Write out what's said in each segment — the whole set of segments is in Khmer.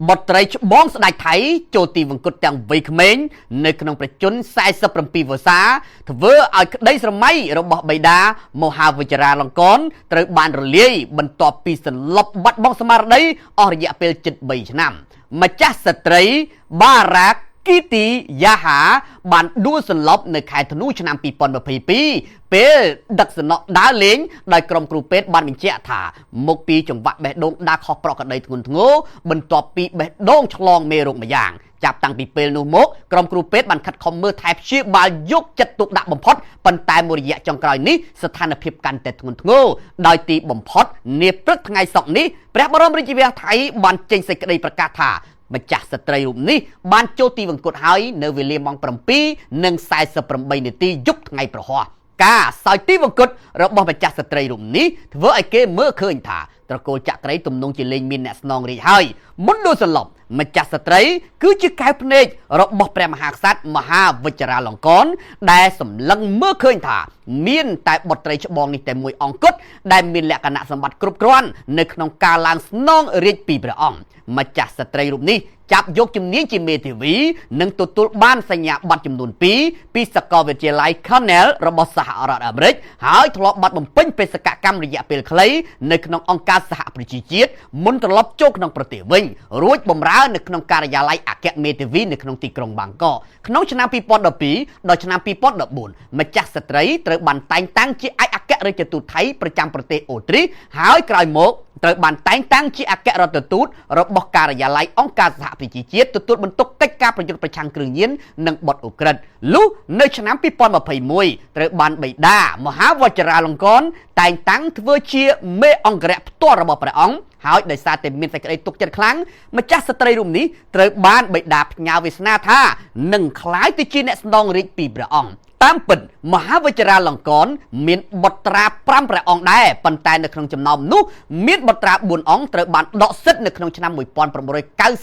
បតត្រីច្បងស្ដេចថៃចូលទីវង្គតទាំងវ័យក្មេងនៅក្នុងប្រជជន47វស្សាធ្វើឲ្យក្តីស្រមៃរបស់បិតាមហាវិជ្ជរាលង្កនត្រូវបានរលាយបន្ទាប់ពីសន្លប់បាត់បង់ស្មារតីអស់រយៈពេលជិត3ឆ្នាំម្ចាស់ស្ត្រីបារ៉ាគីទីយ៉ាហាបានដួលសន្លប់នៅខែធ្នូឆ្នាំ2022ពេលដឹកសំណក់ដើរលេងដោយក្រុមគ្រូពេទ្យបានបញ្ជាក់ថាមុខពីចង្វាក់បេះដូងដើរខុសប្រក្រតីធ្ងន់ធ្ងរបន្ទាប់ពីបេះដូងឆ្លងមេរោគម្យ៉ាងចាប់តាំងពីពេលនោះមកក្រុមគ្រូពេទ្យបានខិតខំមើលថែព្យាបាលយកចិត្តទុកដាក់បំផុតប៉ុន្តែមួយរយៈចុងក្រោយនេះស្ថានភាពកាន់តែធ្ងន់ធ្ងរដោយទីបំផុតនាព្រឹកថ្ងៃសុក្រនេះព្រះបរមរាជវាំងថៃបានចេញសេចក្តីប្រកាសថាម្ចាស់ស្ត្រីរូបនេះបានចូលទីវង្គតហើយនៅវេលាម៉ោង 7:48 នាទីយប់ថ្ងៃប្រហ័សការសោយទីវង្គតរបស់ម្ចាស់ស្ត្រីរូបនេះធ្វើឲ្យគេមើលឃើញថាត្រកូលចក្រីទំនងជាលេងមានអ្នកស្នងរាជហើយមុនដួលសន្លប់ម្ចាស់ស្ត្រីគឺជាកែវភ្នែករបស់ព្រះមហាក្សត្រមហាវិជ្ជរាលង្កនដែលសម្លឹងមើលឃើញថាមានតែបុត្រីច្បងនេះតែមួយអង្គគត់ដែលមានលក្ខណៈសម្បត្តិគ្រប់គ្រាន់នៅក្នុងការឡើងស្នងរាជពីព្រះអង្គម្ចាស់ស្ត្រីរូបនេះចាប់យកជំនាញជាមេធាវីនិងទទួលបានសញ្ញាបត្រចំនួន2ពីសាកលវិទ្យាល័យ Cornell របស់សហរដ្ឋអាមេរិកហើយធ្លាប់បាត់បំពេញបេសកកម្មរយៈពេលខ្លីនៅក្នុងអង្គការសហប្រជាជាតិមុនត្រឡប់ចូលក្នុងប្រទេសវិញរួចបម្រើនៅក្នុងការិយាល័យអគ្គមេធាវីនៅក្នុងទីក្រុងបាងកកក្នុងឆ្នាំ2012ដល់ឆ្នាំ2014ម្ចាស់ស្ត្រីត្រូវបានតែងតាំងជាឯកអគ្គរដ្ឋទូតថៃប្រចាំប្រទេសអូទ្រីសហើយក្រោយមកត្រូវបានតែងតាំងជាអគ្គរដ្ឋទូតរបស់ការិយាល័យអង្គការសហប្រជាជាតិទទួលបន្ទុកកិច្ចការប្រយុទ្ធប្រឆាំងគ្រឿងញៀននិងបទឧក្រិដ្ឋលុះនៅឆ្នាំ2021ត្រូវបានបិតាមហាវជ្ជរាលង្កនតែងតាំងធ្វើជាមេអង្គរៈផ្ទាល់របស់ព្រះអង្គហើយដោយសារតែមានសេចក្តីទុកចិត្តខ្លាំងម្ចាស់ស្ត្រីរូបនេះត្រូវបានបិតាផ្ញើវាសនាថានឹងក្លាយទៅជាអ្នកស្នងរាជពីព្រះអង្គតាមពិតមហាវិជ្ជរាលង្កនមានបុត្រា5ព្រះអង្គដែរប៉ុន្តែនៅក្នុងចំណោមនោះមានបុត្រា4អង្គត្រូវបានដកសិទ្ធិនៅក្នុងឆ្នាំ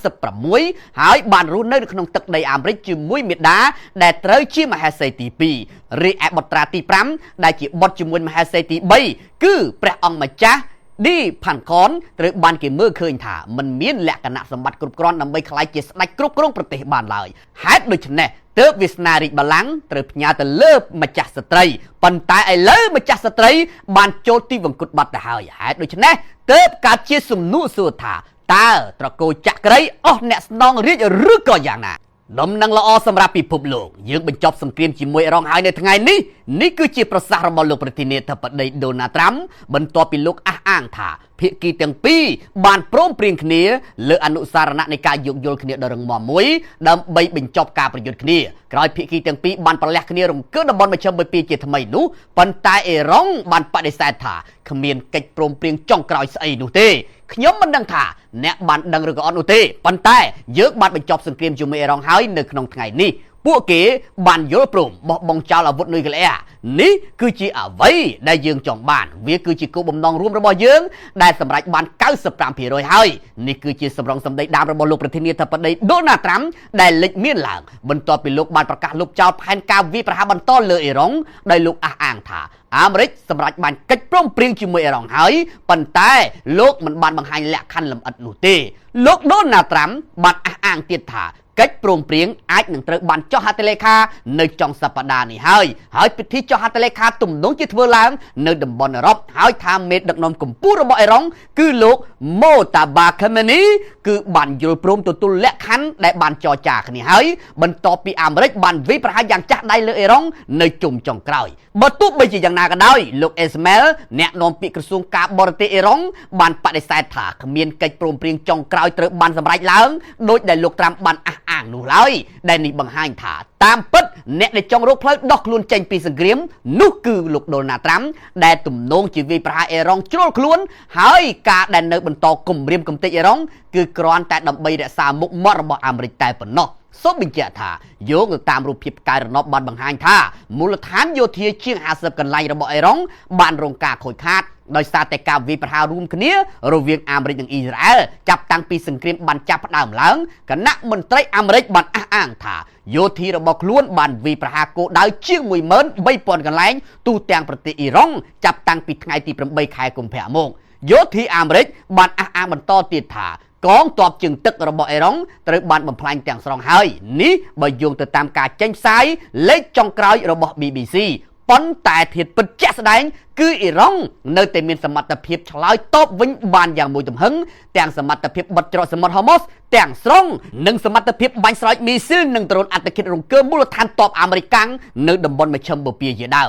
1996ហើយបានរស់នៅក្នុងទឹកដីអាមេរិកជាមួយមាតាដែលត្រូវជាមហេសីទី2រីឯបុត្រាទី5ដែលជាបុត្រជាមួយមហេសីទី3គឺព្រះអង្គម្ចាស់ឌីផាន់ខនត្រូវបានគេមើលឃើញថាมันមានលក្ខណៈសម្បត្តិគ្រប់គ្រាន់ដើម្បីក្លាយជាស្ដេចគ្រប់គ្រងប្រទេសបានឡើយហេតុដូច្នេះទើបវាសនារាជបល្ល័ង្កត្រូវផ្ញើទៅលើម្ចាស់ស្ត្រីប៉ុន្តែឥឡូវម្ចាស់ស្ត្រីបានចូលទីវង្គតបាត់ទៅហើយហេតុដូច្នេះទើបកើតជាសំណួរសួរថាតើត្រកូលចក្រីអស់អ្នកស្នងរាជឬក៏យ៉ាងណាដំណឹងល្អសម្រាប់ពិភពលោកយើងបញ្ចប់សង្គ្រាមជាមួយអ៊ីរ៉ង់ហើយនៅថ្ងៃនេះនេះគឺជាប្រសាសន៍របស់លោកប្រធានាធិបតីដូណាល់ត្រាំបន្ទាប់ពីលោកអះអាងថាភាគីទាំងពីរបានព្រមព្រៀងគ្នាលើអនុសារណៈនៃការយោគយល់គ្នាដ៏រឹងមាំមួយដើម្បីបញ្ចប់ការប្រយុទ្ធគ្នាក្រោយភាគីទាំងពីរបានប្រលះគ្នារង្គើតំបន់មជ្ឈិមបូព៌ាជាថ្មីនោះប៉ុន្តែអ៊ីរ៉ង់បានបដិសេធថាគ្មានកិច្ចព្រមព្រៀងចុងក្រោយស្អីនោះទេខ្ញុំមិនដឹងថាអ្នកបានដឹងឬក៏អត់នោះទេប៉ុន្តែយើងបានបញ្ចប់សង្គ្រាមជាមួយអ៊ីរ៉ង់ហើយនៅក្នុងថ្ងៃនេះពួកគេបានយល់ព្រមបោះបង់ចោលអាវុធនុយក្លេអ៊ែរនេះគឺជាអ្វីដែលយើងចង់បានវាគឺជាគោលបំណងរួមរបស់យើងដែលសម្រេចបាន 95% ហើយនេះគឺជាសម្រងសម្ដីដើមរបស់លោកប្រធានាធិបតីដូណាល់ត្រាំដែលលេចមានឡើងបន្ទាប់ពីលោកបានប្រកាសលុបចោលផែនការវាយប្រហារបន្តលើអ៊ីរ៉ង់ដោយលោកអះអាងថាអាមេរិកសម្រេចបានកិច្ចព្រមព្រៀងជាមួយអ៊ីរ៉ង់ហើយប៉ុន្តែលោកមិនបានបង្ហាញលក្ខខណ្ឌលម្អិតនោះទេលោកដូណាល់ត្រាំបានអះអាងទៀតថាកិច្ចព្រមព្រៀងអាចនឹងត្រូវបានចុះហត្ថលេខានៅចុងសប្តាហ៍នេះហើយពិធីចុះហត្ថលេខាទំនងជាធ្វើឡើងនៅតំបន់អឺរ៉ុបហើយថាមេដឹកនាំកម្ពុជារបស់អ៊ីរ៉ង់គឺលោកម៉ូតាបាខាមេនីគឺបានយល់ព្រមទទួលលក្ខខណ្ឌដែលបានចរចាគ្នាហើយបន្ទាប់ពីអាមេរិកបានវាយប្រហារយ៉ាងចាស់ដៃលើអ៊ីរ៉ង់នៅជុំចុងក្រោយបើទោះបីជាយ៉ាងណាក៏ដោយលោកអេស្មែលអ្នកនាំពាក្យក្រសួងការបរទេសអ៊ីរ៉ង់បានបដិសេធថាគ្មានកិច្ចព្រមព្រៀងចុងក្រោយត្រូវបានសម្រេចឡើងដោយដែលលោកត្រាំបានអះអាងនោះឡើយដែលនេះបង្ហាញថាតាមពិតអ្នកដែលចង់រកផ្លូវដោះខ្លួនចេញពីសង្គ្រាមនោះគឺលោកដូណាល់ត្រាំដែលទំនងជាវាយប្រហារអ៊ីរ៉ង់ជ្រុលខ្លួនហើយការដែលនៅបន្តគំរាមកំទេចអ៊ីរ៉ង់គឺគ្រាន់តែដើម្បីរក្សាមុខមាត់របស់អាមេរិកតែប៉ុណ្ណោះសូមបញ្ជាក់ថាយោងទៅតាមរូបភាពផ្កាយរណបបានបង្ហាញថាមូលដ្ឋានយោធាជាង50កន្លែងរបស់អ៊ីរ៉ង់បានរងការខូចខាតដោយសារតែការវាយប្រហាររួមគ្នារវាងអាមេរិកនិងអ៊ីស្រាអែលចាប់តាំងពីសង្គ្រាមបានចាប់ផ្ដើមឡើងគណៈមន្ត្រីអាមេរិកបានអះអាងថាយោធារបស់ខ្លួនបានវាយប្រហារគោលដៅជាង 13,000 កន្លែងទូទាំងប្រទេសអ៊ីរ៉ង់ចាប់តាំងពីថ្ងៃទី8ខែកុម្ភៈមកយោធាអាមេរិកបានអះអាងបន្តទៀតថា កងទ័ពជើងទឹករបស់អេរ៉ុងត្រូវបានបំផ្លាញទាំងស្រុងហើយនេះបើយោងទៅតាមការចេញផ្សាយលេខចុងក្រោយរបស់ BBC ប៉ុន្តែធាតុពិតជាក់ស្ដែងគឺអ៊ីរ៉ុងនៅតែមានសមត្ថភាពឆ្លើយតបវិញបានយ៉ាងមួយទំហឹងទាំងសមត្ថភាពបិទច្រកសមុទ្រ Hormuz ទាំងស្រុងនិងសមត្ថភាពបាញ់ស្រោចមីស៊ីលនិងដ្រូនអត្តឃាតរង្គើមូលដ្ឋានទ័ពអាមេរិកនៅតំបន់មជ្ឈិមបូព៌ាជាដើម